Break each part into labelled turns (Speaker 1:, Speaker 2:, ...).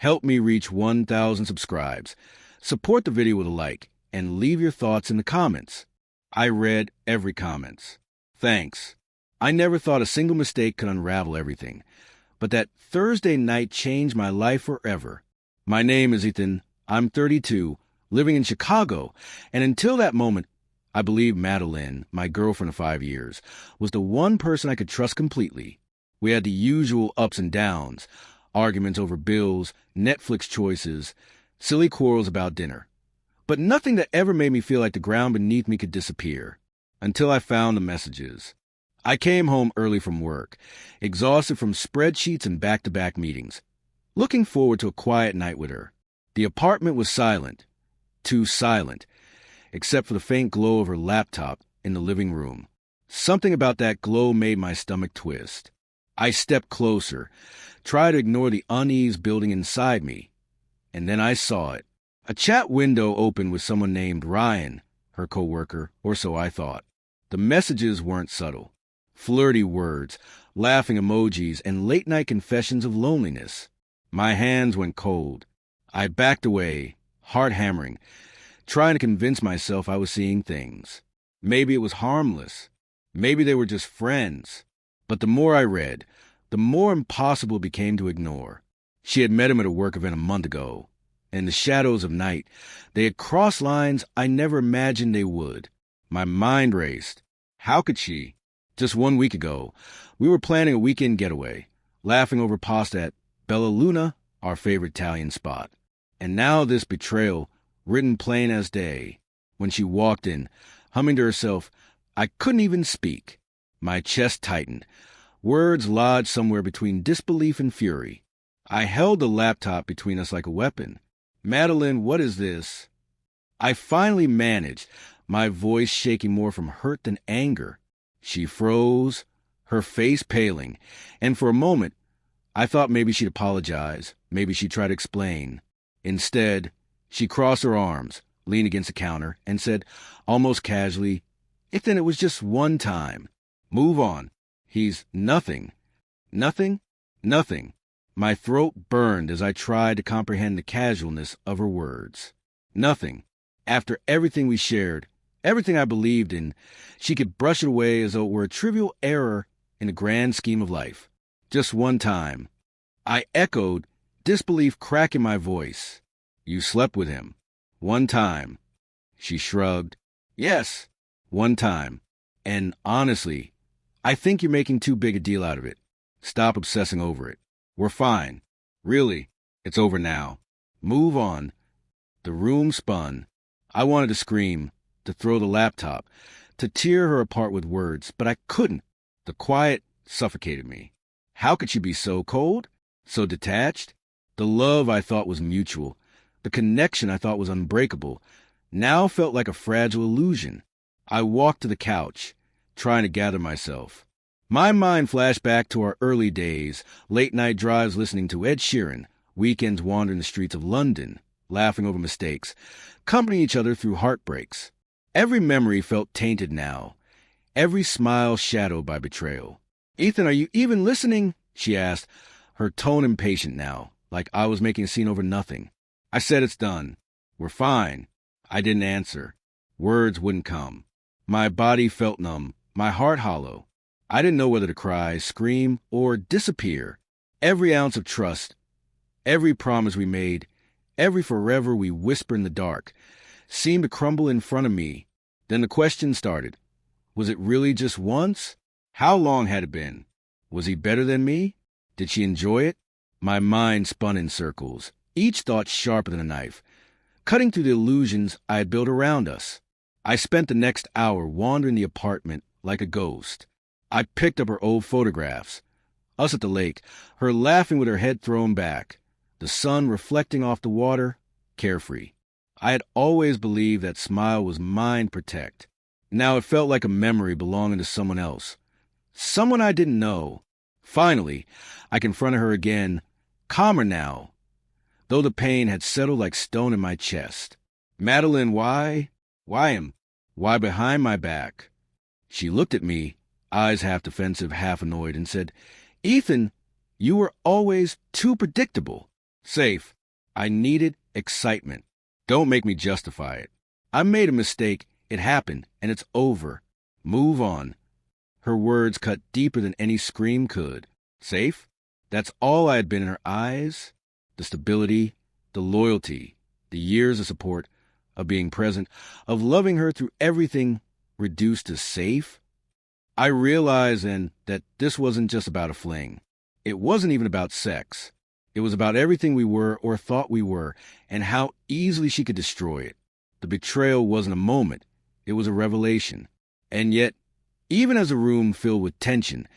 Speaker 1: Help me reach 1,000 subscribes. Support the video with a like and leave your thoughts in the comments. I read every comment. Thanks. I never thought a single mistake could unravel everything, but that Thursday night changed my life forever. My name is Ethan. I'm 32, living in Chicago, and until that moment, I believed Madeline, my girlfriend of 5 years, was the one person I could trust completely. We had the usual ups and downs, arguments over bills, Netflix choices, silly quarrels about dinner, but nothing that ever made me feel like the ground beneath me could disappear, until I found the messages. I came home early from work, exhausted from spreadsheets and back-to-back meetings, looking forward to a quiet night with her. The apartment was silent, too silent, except for the faint glow of her laptop in the living room. Something about that glow made my stomach twist. I stepped closer, tried to ignore the unease building inside me, and then I saw it. A chat window opened with someone named Ryan, her coworker, or so I thought. The messages weren't subtle. Flirty words, laughing emojis, and late-night confessions of loneliness. My hands went cold. I backed away, heart hammering, trying to convince myself I was seeing things. Maybe it was harmless. Maybe they were just friends. But the more I read, the more impossible it became to ignore. She had met him at a work event a month ago. In the shadows of night, they had crossed lines I never imagined they would. My mind raced. How could she? Just 1 week ago, we were planning a weekend getaway, laughing over pasta at Bella Luna, our favorite Italian spot. And now this betrayal, written plain as day. When she walked in, humming to herself, I couldn't even speak. My chest tightened. Words lodged somewhere between disbelief and fury. I held the laptop between us like a weapon. Madeline, what is this? I finally managed, my voice shaking more from hurt than anger. She froze, her face paling, and for a moment, I thought maybe she'd apologize, maybe she'd try to explain. Instead, she crossed her arms, leaned against the counter, and said, almost casually, "If then it was just one time. Move on. He's nothing." Nothing? Nothing. My throat burned as I tried to comprehend the casualness of her words. Nothing. After everything we shared, everything I believed in, she could brush it away as though it were a trivial error in the grand scheme of life. Just one time. I echoed, disbelief cracking my voice. You slept with him. One time. She shrugged. Yes, one time. And honestly, I think you're making too big a deal out of it. Stop obsessing over it. We're fine. Really, it's over now. Move on. The room spun. I wanted to scream, to throw the laptop, to tear her apart with words, but I couldn't. The quiet suffocated me. How could she be so cold? So detached? The love I thought was mutual, the connection I thought was unbreakable, now felt like a fragile illusion. I walked to the couch, trying to gather myself. My mind flashed back to our early days, late-night drives listening to Ed Sheeran, weekends wandering the streets of London, laughing over mistakes, accompanying each other through heartbreaks. Every memory felt tainted now, every smile shadowed by betrayal. "Ethan, are you even listening?" she asked, her tone impatient now, like I was making a scene over nothing. I said it's done. We're fine. I didn't answer. Words wouldn't come. My body felt numb, my heart hollow. I didn't know whether to cry, scream, or disappear. Every ounce of trust, every promise we made, every forever we whisper in the dark, seemed to crumble in front of me. Then the question started. Was it really just once? How long had it been? Was he better than me? Did she enjoy it? My mind spun in circles, each thought sharper than a knife, cutting through the illusions I had built around us. I spent the next hour wandering the apartment like a ghost. I picked up her old photographs. Us at the lake, her laughing with her head thrown back, the sun reflecting off the water, carefree. I had always believed that smile was mine to protect. Now it felt like a memory belonging to someone else. Someone I didn't know. Finally, I confronted her again, calmer now, though the pain had settled like stone in my chest. "Madeline, why? Why him? Why behind my back?" She looked at me, eyes half defensive, half annoyed, and said, "Ethan, you were always too predictable." Safe. I needed excitement. Don't make me justify it. I made a mistake. It happened, and it's over. Move on. Her words cut deeper than any scream could. Safe? That's all I had been in her eyes. The stability, the loyalty, the years of support, of being present, of loving her through everything reduced to safe. I realized then that this wasn't just about a fling. It wasn't even about sex. It was about everything we were or thought we were, and how easily she could destroy it. The betrayal wasn't a moment. It was a revelation. And yet, even as the room filled with tension,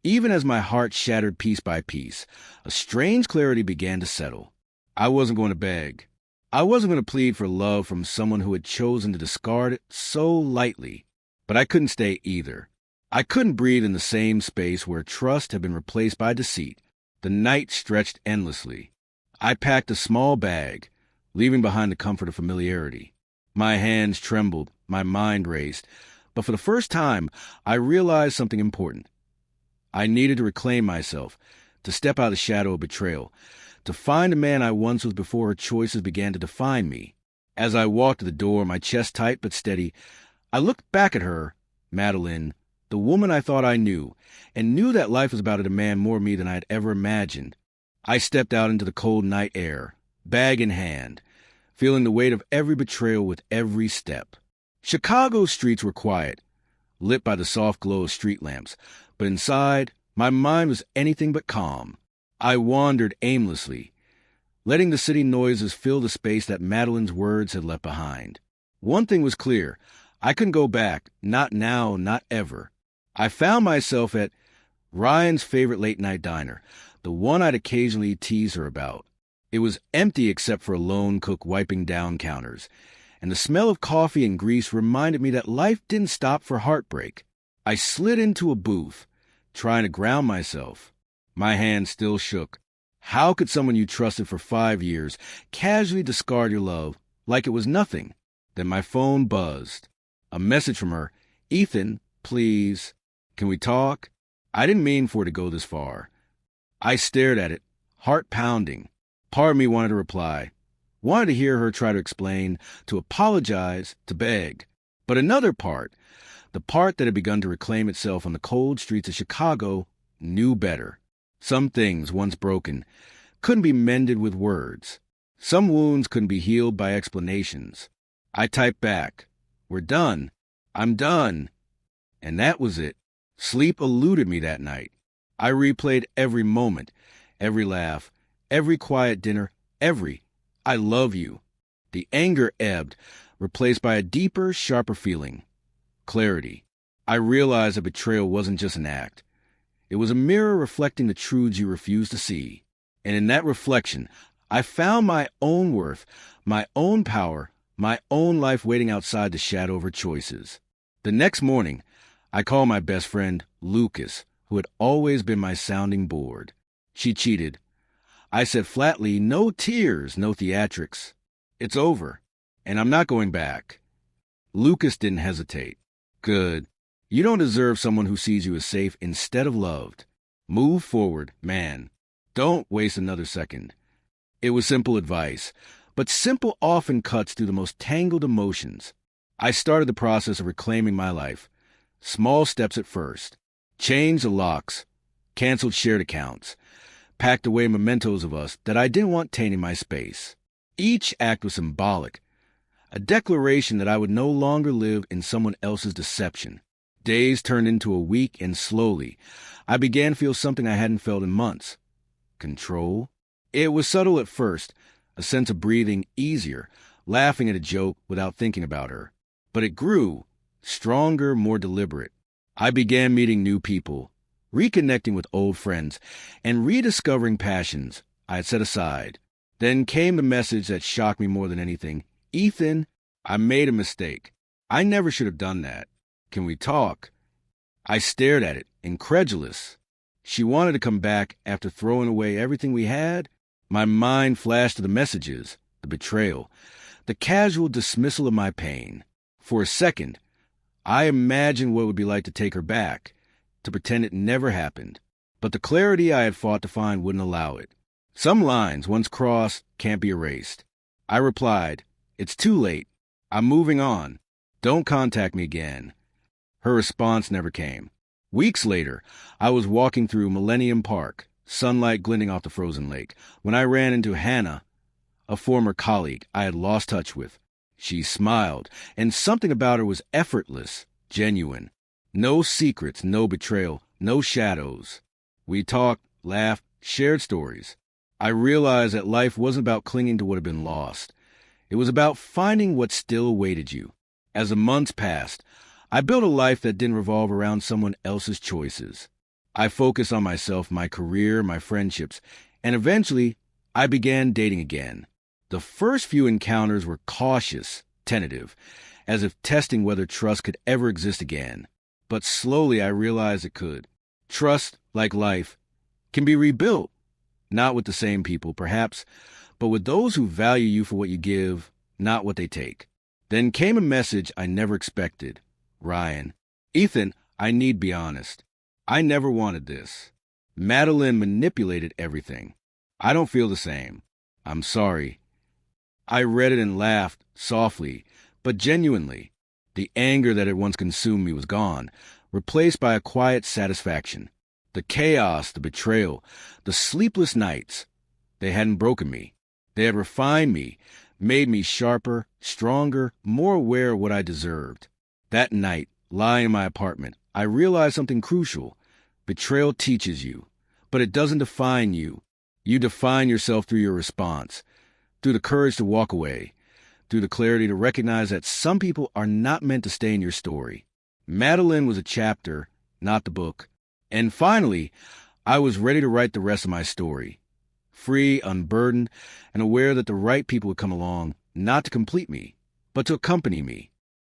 Speaker 1: even as my heart shattered piece by piece, a strange clarity began to settle. I wasn't going to beg. I wasn't going to plead for love from someone who had chosen to discard it so lightly. But I couldn't stay either. I couldn't breathe in the same space where trust had been replaced by deceit. The night stretched endlessly. I packed a small bag, leaving behind the comfort of familiarity. My hands trembled, my mind raced, but for the first time, I realized something important. I needed to reclaim myself, to step out of the shadow of betrayal, to find the man I once was before her choices began to define me. As I walked to the door, my chest tight but steady, I looked back at her, Madeline, the woman I thought I knew, and knew that life was about to demand more of me than I had ever imagined. I stepped out into the cold night air, bag in hand, feeling the weight of every betrayal with every step. Chicago's streets were quiet, lit by the soft glow of street lamps, but inside, my mind was anything but calm. I wandered aimlessly, letting the city noises fill the space that Madeline's words had left behind. One thing was clear. I couldn't go back, not now, not ever. I found myself at Ryan's favorite late-night diner, the one I'd occasionally tease her about. It was empty except for a lone cook wiping down counters, and the smell of coffee and grease reminded me that life didn't stop for heartbreak. I slid into a booth, trying to ground myself. My hand still shook. How could someone you trusted for 5 years casually discard your love like it was nothing? Then my phone buzzed. A message from her. Ethan, please, can we talk? I didn't mean for it to go this far. I stared at it, heart pounding. Part of me wanted to reply, wanted to hear her try to explain, to apologize, to beg. But another part, the part that had begun to reclaim itself on the cold streets of Chicago, knew better. Some things, once broken, couldn't be mended with words. Some wounds couldn't be healed by explanations. I typed back, "We're done. I'm done." And that was it. Sleep eluded me that night. I replayed every moment, every laugh, every quiet dinner, every "I love you." The anger ebbed, replaced by a deeper, sharper feeling. Clarity. I realized that betrayal wasn't just an act. It was a mirror reflecting the truths you refused to see. And in that reflection, I found my own worth, my own power, my own life waiting outside the shadow of her choices. The next morning, I called my best friend, Lucas, who had always been my sounding board. She cheated. I said flatly, no tears, no theatrics. It's over, and I'm not going back. Lucas didn't hesitate. Good. You don't deserve someone who sees you as safe instead of loved. Move forward, man. Don't waste another second. It was simple advice, but simple often cuts through the most tangled emotions. I started the process of reclaiming my life. Small steps at first. Changed the locks. Canceled shared accounts. Packed away mementos of us that I didn't want tainting my space. Each act was symbolic. A declaration that I would no longer live in someone else's deception. Days turned into a week, and slowly, I began to feel something I hadn't felt in months. Control. It was subtle at first, a sense of breathing easier, laughing at a joke without thinking about her. But it grew, stronger, more deliberate. I began meeting new people, reconnecting with old friends, and rediscovering passions I had set aside. Then came the message that shocked me more than anything. Ethan, I made a mistake. I never should have done that. Can we talk? I stared at it, incredulous. She wanted to come back after throwing away everything we had. My mind flashed to the messages, the betrayal, the casual dismissal of my pain. For a second, I imagined what it would be like to take her back, to pretend it never happened. But the clarity I had fought to find wouldn't allow it. Some lines, once crossed, can't be erased. I replied, "It's too late. I'm moving on. Don't contact me again." Her response never came. Weeks later, I was walking through Millennium Park, sunlight glinting off the frozen lake, when I ran into Hannah, a former colleague I had lost touch with. She smiled, and something about her was effortless, genuine. No secrets, no betrayal, no shadows. We talked, laughed, shared stories. I realized that life wasn't about clinging to what had been lost. It was about finding what still awaited you. As the months passed, I built a life that didn't revolve around someone else's choices. I focused on myself, my career, my friendships, and eventually, I began dating again. The first few encounters were cautious, tentative, as if testing whether trust could ever exist again. But slowly I realized it could. Trust, like life, can be rebuilt. Not with the same people, perhaps, but with those who value you for what you give, not what they take. Then came a message I never expected. Ryan, "Ethan, I need be honest. I never wanted this. Madeline manipulated everything. I don't feel the same. I'm sorry." I read it and laughed, softly, but genuinely. The anger that had once consumed me was gone, replaced by a quiet satisfaction. The chaos, the betrayal, the sleepless nights, they hadn't broken me. They had refined me, made me sharper, stronger, more aware of what I deserved. That night, lying in my apartment, I realized something crucial. Betrayal teaches you, but it doesn't define you. You define yourself through your response, through the courage to walk away, through the clarity to recognize that some people are not meant to stay in your story. Madeline was a chapter, not the book. And finally, I was ready to write the rest of my story. Free, unburdened, and aware that the right people would come along, not to complete me, but to accompany me.